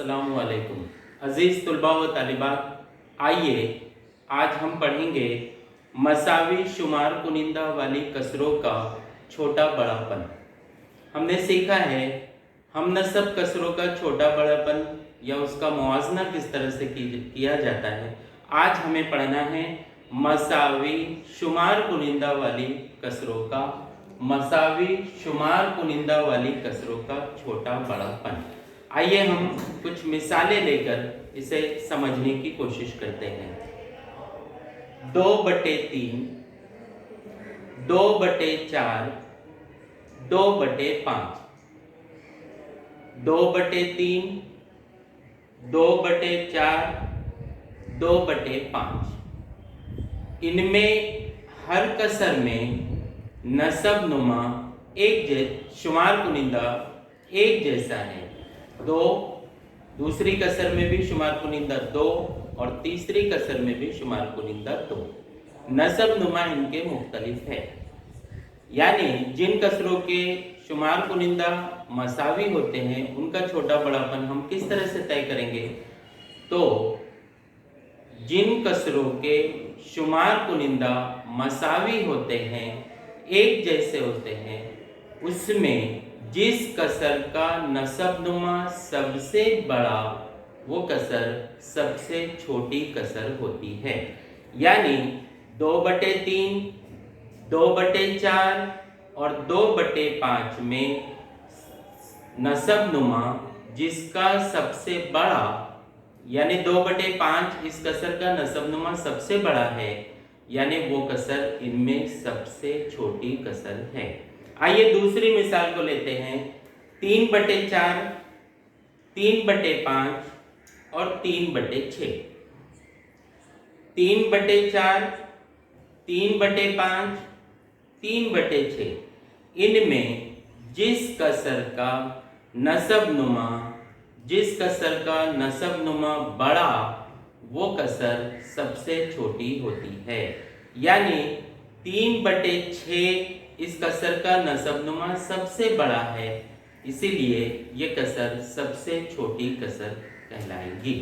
अस्सलामुअलैकुम अज़ीज़ तुलबा व तालिबात, आइए आज हम पढ़ेंगे मसावी शुमार कुनिंदा वाली कसरों का छोटा बड़ापन। हमने सीखा है हम नस्ब कसरों का छोटा बड़ापन या उसका मुआवजा किस तरह से किया जाता है। आज हमें पढ़ना है मसावी शुमार कुनिंदा वाली कसरों का कसरों का छोटा बड़ापन। आइए हम कुछ मिसालें लेकर इसे समझने की कोशिश करते हैं। 2/3, 2/4, 2/5, 2/3, 2/4, 2/5। इनमें हर कसर में नसब नुमा शुमार कुनिंदा एक जैसा है। दूसरी कसर में भी शुमार कुनिंदा 2 और तीसरी कसर में भी शुमार कुनिंदा 2। नसब नुमा इनके मुख्तलिफ है, यानी जिन कसरों के शुमार कुनिंदा मसावी होते हैं उनका छोटा बड़ापन हम किस तरह से तय करेंगे। तो जिन कसरों के शुमार कुनिंदा मसावी होते हैं, एक जैसे होते हैं, उसमें जिस कसर का नसब नुमा सबसे बड़ा वो कसर सबसे छोटी कसर होती है। यानी 2/3, 2/4 और 2/5 में नसब नुमा जिसका सबसे बड़ा, यानी 2/5 इस कसर का नसब नुमा सबसे बड़ा है, यानी वो कसर इनमें सबसे छोटी कसर है। आइए दूसरी मिसाल को लेते हैं। 3/4, 3/5 और 3/6। 3/4, 3/5, 3/6 इनमें जिस कसर का नसब नुमा बड़ा वो कसर सबसे छोटी होती है। यानी 3/6 इस कसर का नसब नुमा सबसे बड़ा है, इसीलिए ये कसर सबसे छोटी कसर कहलाएगी।